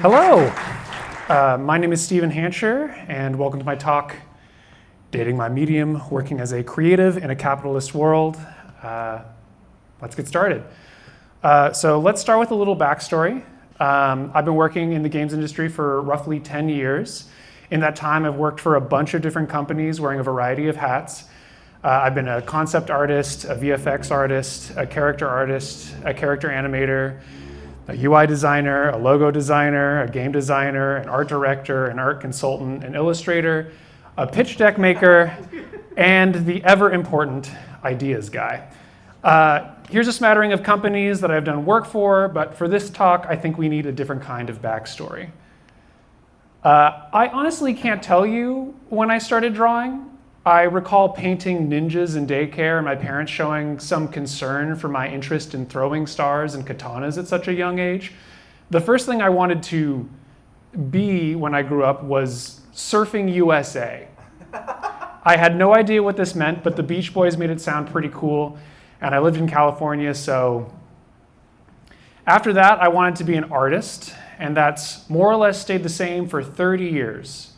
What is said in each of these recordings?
Hello, my name is Steven Hancher, and welcome to my talk, Dating My Medium, Working as a Creative in a Capitalist World. Let's get started. So let's start with a little backstory. I've been working in the games industry for roughly 10 years. In that time, I've worked for a bunch of different companies wearing a variety of hats. I've been a concept artist, a VFX artist, a character animator, a UI designer, a logo designer, a game designer, an art director, an art consultant, an illustrator, a pitch deck maker, and the ever important ideas guy. Here's a smattering of companies that I've done work for, but for this talk, I think we need a different kind of backstory. I honestly can't tell you when I started drawing. I recall painting ninjas in daycare and my parents showing some concern for my interest in throwing stars and katanas at such a young age. The first thing I wanted to be when I grew up was Surfing USA. I had no idea what this meant, but the Beach Boys made it sound pretty cool, and I lived in California, so after that, I wanted to be an artist, and that's more or less stayed the same for 30 years.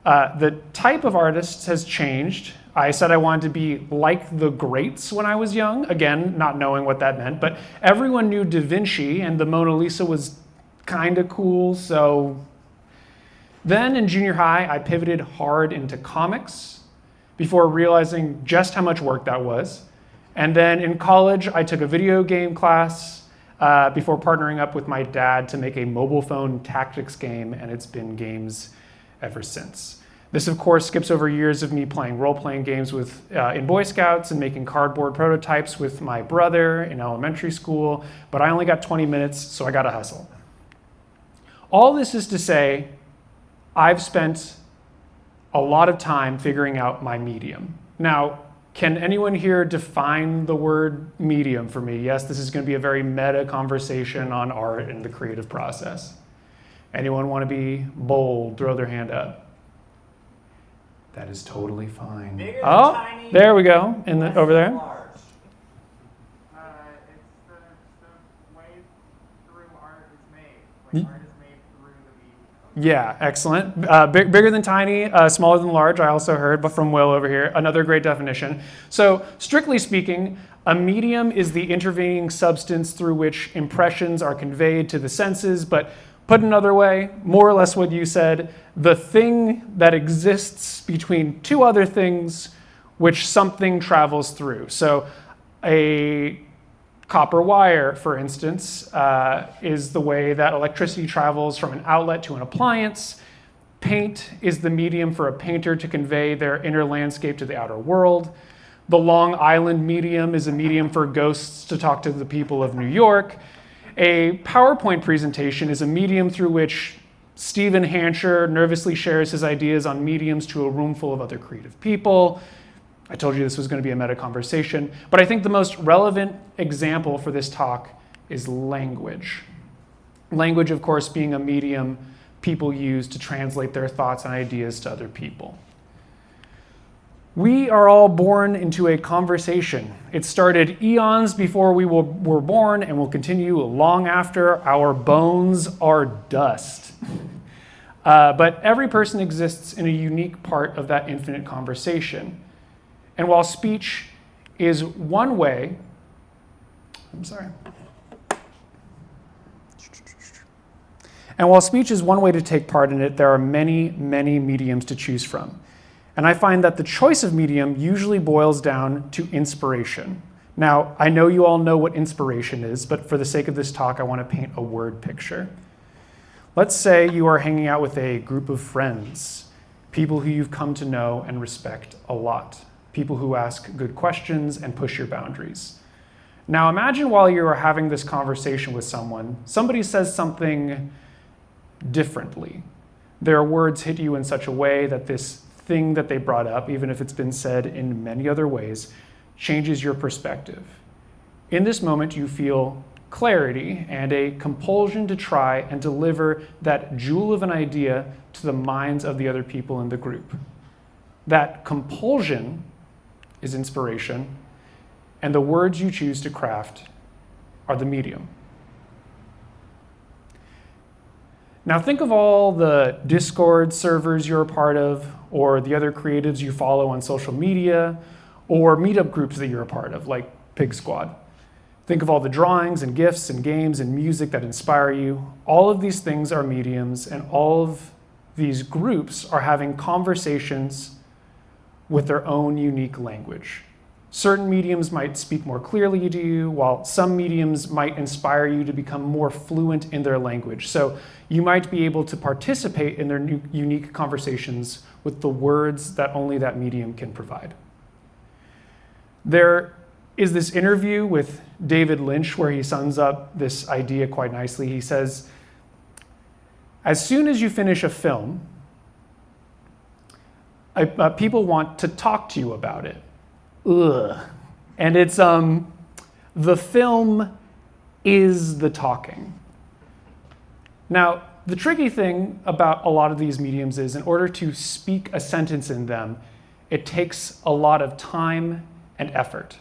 The type of artist has changed. I said I wanted to be like the greats when I was young, again, not knowing what that meant, but everyone knew Da Vinci and the Mona Lisa was kind of cool, so then in junior high, I pivoted hard into comics before realizing just how much work that was. And then in college, I took a video game class before partnering up with my dad to make a mobile phone tactics game, and it's been games ever since. This, of course, skips over years of me playing role-playing games in Boy Scouts and making cardboard prototypes with my brother in elementary school, but I only got 20 minutes, so I gotta hustle. All this is to say, I've spent a lot of time figuring out my medium. Now, can anyone here define the word medium for me? Yes, this is gonna be a very meta conversation on art and the creative process. Anyone want to be bold? Throw their hand up. That is totally fine. Bigger than tiny, there we go. Over there. Large. It's the way through art is made. Art is made through the medium. Yeah, excellent. Bigger than tiny, smaller than large. I also heard, but from Will over here, another great definition. So, strictly speaking, a medium is the intervening substance through which impressions are conveyed to the senses, but put another way, more or less what you said, the thing that exists between two other things which something travels through. So a copper wire, for instance, is the way that electricity travels from an outlet to an appliance. Paint is the medium for a painter to convey their inner landscape to the outer world. The Long Island medium is a medium for ghosts to talk to the people of New York. A PowerPoint presentation is a medium through which Steven Hancher nervously shares his ideas on mediums to a room full of other creative people. I told you this was going to be a meta conversation, but I think the most relevant example for this talk is language. Language, of course, being a medium people use to translate their thoughts and ideas to other people. We are all born into a conversation. It started eons before we were born and will continue long after our bones are dust. But every person exists in a unique part of that infinite conversation. And while speech is one way, And while speech is one way to take part in it, there are many, many mediums to choose from. And I find that the choice of medium usually boils down to inspiration. Now, I know you all know what inspiration is, but for the sake of this talk, I want to paint a word picture. Let's say you are hanging out with a group of friends, people who you've come to know and respect a lot, people who ask good questions and push your boundaries. Now, imagine while you are having this conversation with someone, somebody says something differently. Their words hit you in such a way that this thing that they brought up, even if it's been said in many other ways, changes your perspective. In this moment, you feel clarity and a compulsion to try and deliver that jewel of an idea to the minds of the other people in the group. That compulsion is inspiration, and the words you choose to craft are the medium. Now think of all the Discord servers you're a part of, or the other creatives you follow on social media, or meetup groups that you're a part of, like PIGSquad. Think of all the drawings and GIFs and games and music that inspire you. All of these things are mediums, and all of these groups are having conversations with their own unique language. Certain mediums might speak more clearly to you, while some mediums might inspire you to become more fluent in their language. So you might be able to participate in their unique conversations with the words that only that medium can provide. There is this interview with David Lynch where he sums up this idea quite nicely. He says, as soon as you finish a film, people want to talk to you about it. Ugh. And it's, the film is the talking. Now, the tricky thing about a lot of these mediums is in order to speak a sentence in them, it takes a lot of time and effort.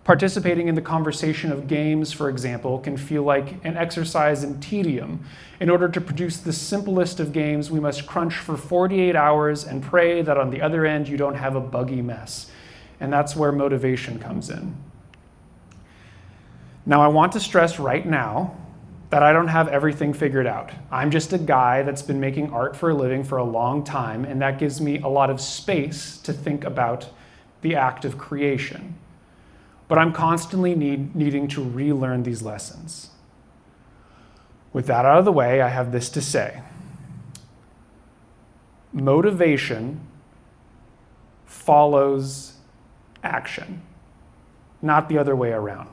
Participating in the conversation of games, for example, can feel like an exercise in tedium. In order to produce the simplest of games, we must crunch for 48 hours and pray that on the other end you don't have a buggy mess. And that's where motivation comes in. Now, I want to stress right now that I don't have everything figured out. I'm just a guy that's been making art for a living for a long time, and that gives me a lot of space to think about the act of creation. But I'm constantly needing to relearn these lessons. With that out of the way, I have this to say. Motivation follows action, not the other way around.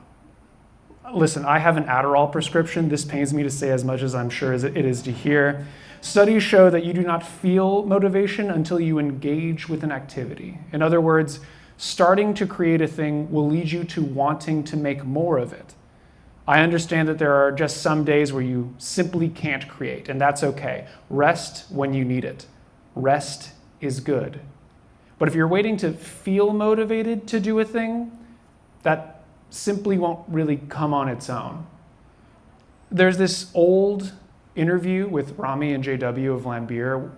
Listen, I have an Adderall prescription. This pains me to say as much as I'm sure as it is to hear. Studies show that you do not feel motivation until you engage with an activity. In other words, starting to create a thing will lead you to wanting to make more of it. I understand that there are just some days where you simply can't create, and that's okay. Rest when you need it. Rest is good. But if you're waiting to feel motivated to do a thing, that simply won't really come on its own. There's this old interview with Rami and JW of Lambier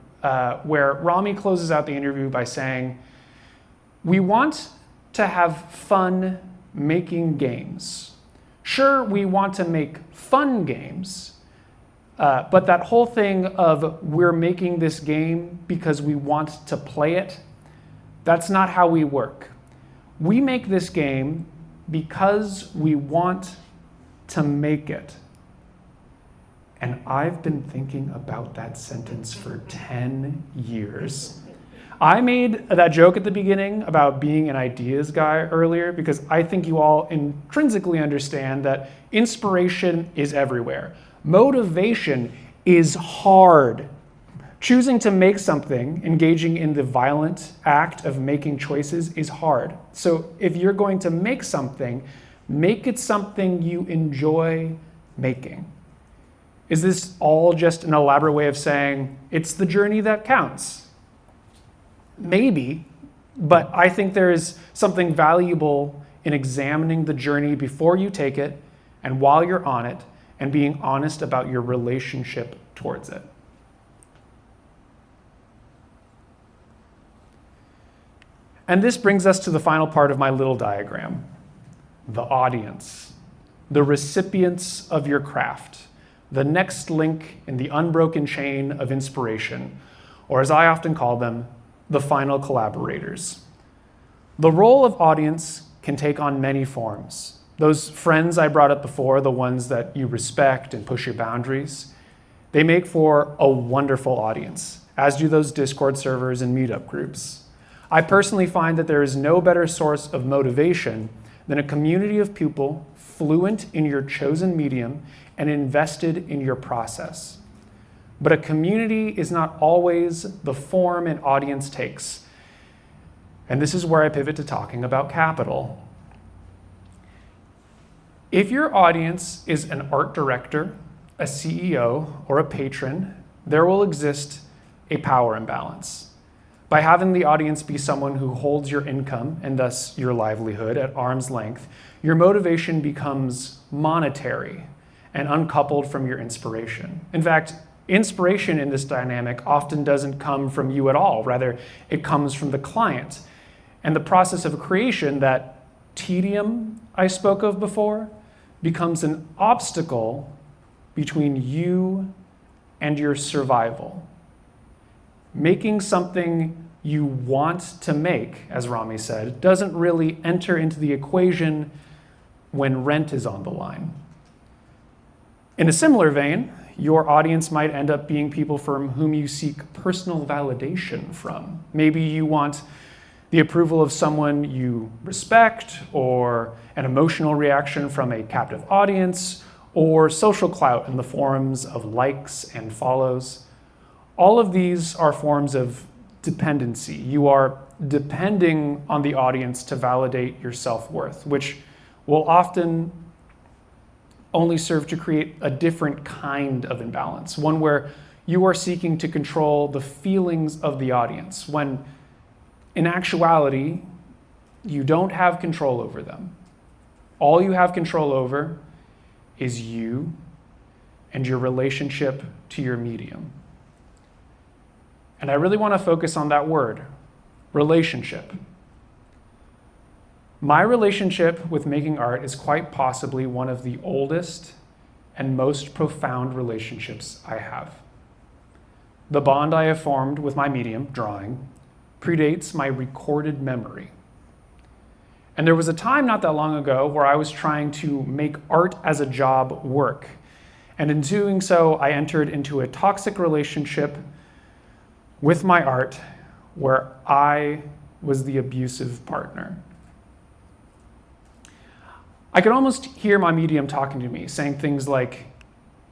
where Rami closes out the interview by saying, we want to have fun making games. Sure, we want to make fun games, but that whole thing of we're making this game because we want to play it, that's not how we work. We make this game because we want to make it. And I've been thinking about that sentence for 10 years. I made that joke at the beginning about being an ideas guy earlier because I think you all intrinsically understand that inspiration is everywhere. Motivation is hard. Choosing to make something, engaging in the violent act of making choices is hard. So if you're going to make it something you enjoy making. Is this all just an elaborate way of saying it's the journey that counts? Maybe, but I think there is something valuable in examining the journey before you take it and while you're on it and being honest about your relationship towards it. And this brings us to the final part of my little diagram, the audience, the recipients of your craft, the next link in the unbroken chain of inspiration, or as I often call them, the final collaborators. The role of audience can take on many forms. Those friends I brought up before, the ones that you respect and push your boundaries, they make for a wonderful audience, as do those Discord servers and meetup groups. I personally find that there is no better source of motivation than a community of people fluent in your chosen medium and invested in your process. But a community is not always the form an audience takes. And this is where I pivot to talking about capital. If your audience is an art director, a CEO, or a patron, there will exist a power imbalance. By having the audience be someone who holds your income and thus your livelihood at arm's length, your motivation becomes monetary and uncoupled from your inspiration. In fact, Inspiration in this dynamic often doesn't come from you at all. Rather, it comes from the client. And the process of creation, that tedium I spoke of before, becomes an obstacle between you and your survival. Making something you want to make, as Rami said, doesn't really enter into the equation when rent is on the line. In a similar vein, your audience might end up being people from whom you seek personal validation from. Maybe you want the approval of someone you respect, or an emotional reaction from a captive audience, or social clout in the forms of likes and follows. All of these are forms of dependency. You are depending on the audience to validate your self-worth, which will often only serve to create a different kind of imbalance, one where you are seeking to control the feelings of the audience, when in actuality, you don't have control over them. All you have control over is you and your relationship to your medium. And I really want to focus on that word, relationship. My relationship with making art is quite possibly one of the oldest and most profound relationships I have. The bond I have formed with my medium, drawing, predates my recorded memory. And there was a time not that long ago where I was trying to make art as a job work. And in doing so, I entered into a toxic relationship with my art where I was the abusive partner. I could almost hear my medium talking to me, saying things like,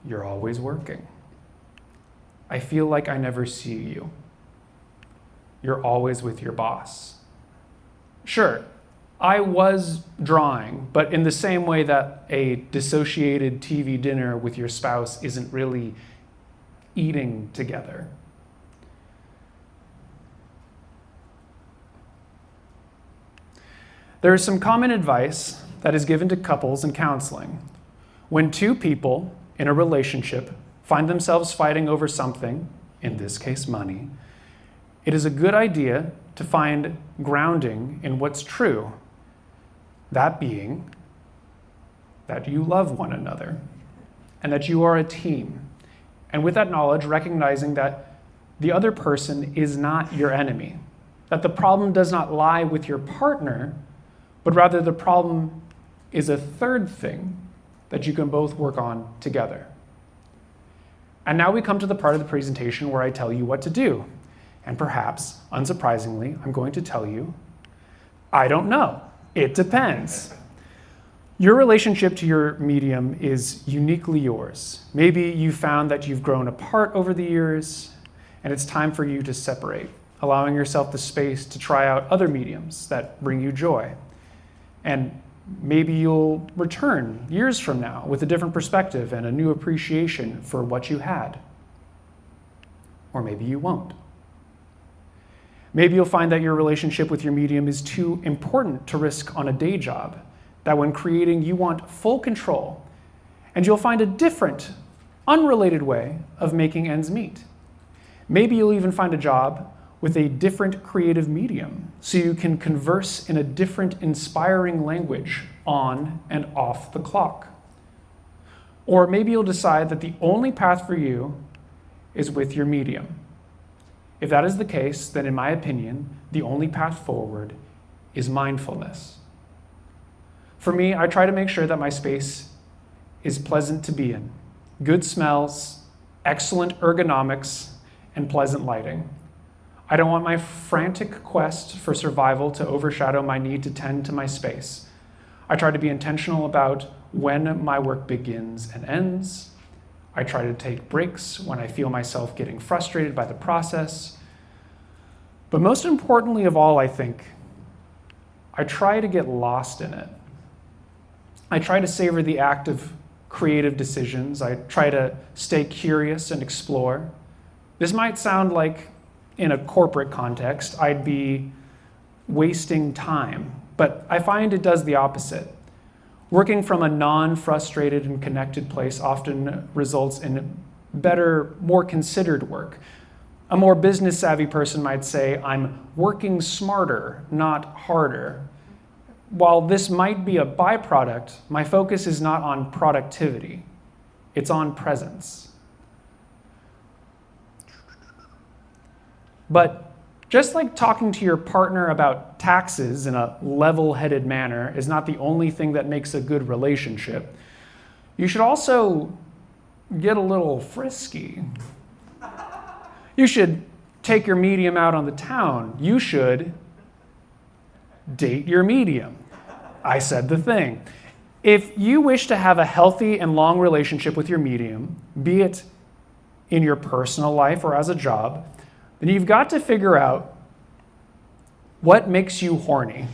"You're always working. I feel like I never see you. You're always with your boss." Sure, I was drawing, but in the same way that a dissociated TV dinner with your spouse isn't really eating together. There is some common advice that is given to couples in counseling. When two people in a relationship find themselves fighting over something, in this case money, it is a good idea to find grounding in what's true. That being that you love one another and that you are a team. And with that knowledge, recognizing that the other person is not your enemy, that the problem does not lie with your partner, but rather the problem is a third thing that you can both work on together. And now we come to the part of the presentation where I tell you what to do. And perhaps, unsurprisingly, I'm going to tell you, I don't know. It depends. Your relationship to your medium is uniquely yours. Maybe you found that you've grown apart over the years, and it's time for you to separate, allowing yourself the space to try out other mediums that bring you joy. And maybe you'll return years from now with a different perspective and a new appreciation for what you had. Or maybe you won't. Maybe you'll find that your relationship with your medium is too important to risk on a day job, that when creating you want full control, and you'll find a different, unrelated way of making ends meet. Maybe you'll even find a job with a different creative medium, so you can converse in a different inspiring language on and off the clock. Or maybe you'll decide that the only path for you is with your medium. If that is the case, then in my opinion, the only path forward is mindfulness. For me, I try to make sure that my space is pleasant to be in. Good smells, excellent ergonomics, and pleasant lighting. I don't want my frantic quest for survival to overshadow my need to tend to my space. I try to be intentional about when my work begins and ends. I try to take breaks when I feel myself getting frustrated by the process. But most importantly of all, I think, I try to get lost in it. I try to savor the act of creative decisions. I try to stay curious and explore. This might sound like, in a corporate context, I'd be wasting time, but I find it does the opposite. Working from a non-frustrated and connected place often results in better, more considered work. A more business savvy person might say, I'm working smarter, not harder. While this might be a byproduct, my focus is not on productivity. It's on presence. But just like talking to your partner about taxes in a level-headed manner is not the only thing that makes a good relationship, you should also get a little frisky. You should take your medium out on the town. You should date your medium. I said the thing. If you wish to have a healthy and long relationship with your medium, be it in your personal life or as a job, then you've got to figure out what makes you horny.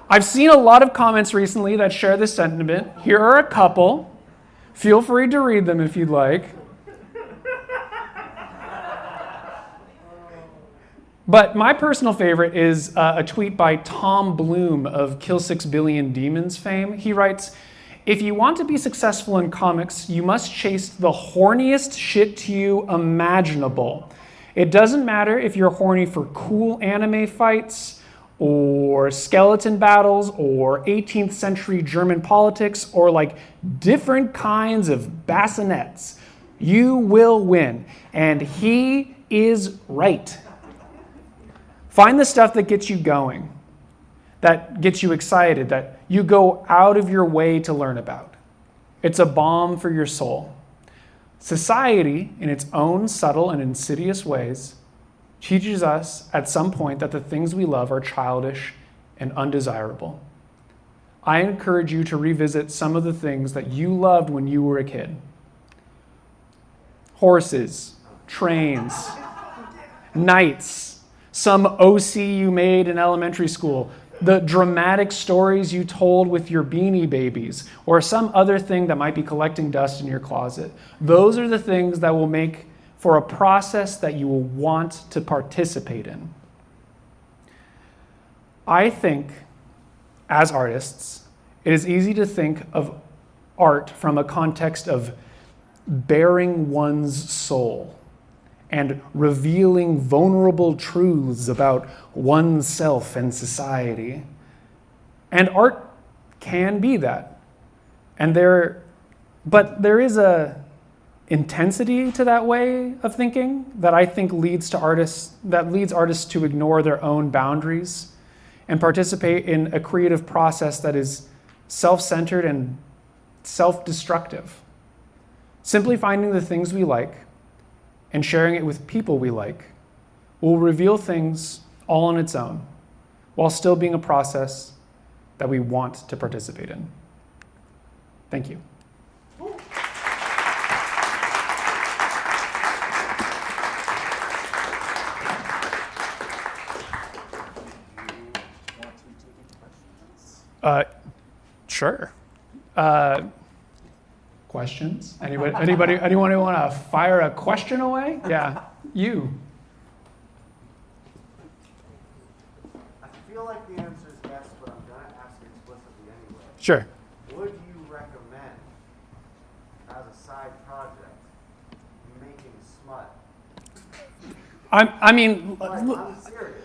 I've seen a lot of comments recently that share this sentiment. Here are a couple. Feel free to read them if you'd like. But my personal favorite is a tweet by Tom Bloom of Kill 6 Billion Demons fame. He writes, if you want to be successful in comics, you must chase the horniest shit to you imaginable. It doesn't matter if you're horny for cool anime fights, or skeleton battles, or 18th century German politics, or like different kinds of bassinets. You will win. And he is right. Find the stuff that gets you going, that gets you excited, that you go out of your way to learn about. It's a balm for your soul. Society, in its own subtle and insidious ways, teaches us at some point that the things we love are childish and undesirable. I encourage you to revisit some of the things that you loved when you were a kid. Horses, trains, knights, some OC you made in elementary school, the dramatic stories you told with your Beanie Babies, or some other thing that might be collecting dust in your closet. Those are the things that will make for a process that you will want to participate in. I think, as artists, it is easy to think of art from a context of bearing one's soul and revealing vulnerable truths about oneself and society. And art can be that. But there is a intensity to that way of thinking that I think leads artists to ignore their own boundaries and participate in a creative process that is self-centered and self-destructive. Simply finding the things we like and sharing it with people we like will reveal things all on its own, while still being a process that we want to participate in. Thank you. Sure. Questions? Anyone who want to fire a question away? Yeah, you. I feel like the answer is yes, but I'm going to ask explicitly anyway. Sure. Would you recommend, as a side project, making smut? I'm serious.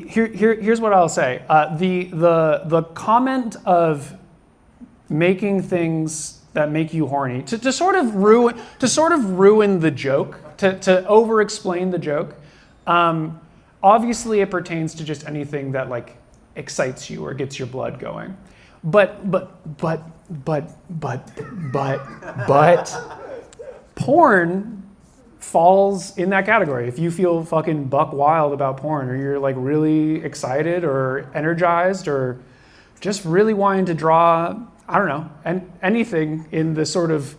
Here's what I'll say. The comment of making things that make you horny to sort of ruin the joke, to over-explain the joke. Obviously, it pertains to just anything that like excites you or gets your blood going. But porn falls in that category. If you feel fucking buck wild about porn, or you're like really excited or energized or just really wanting to draw, I don't know, anything in the sort of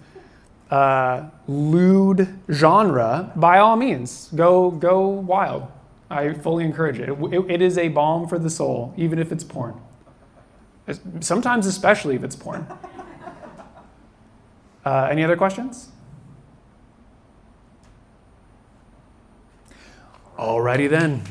lewd genre, by all means, go wild. I fully encourage it. It is a balm for the soul, even if it's porn. Sometimes especially if it's porn. Any other questions? Alrighty then.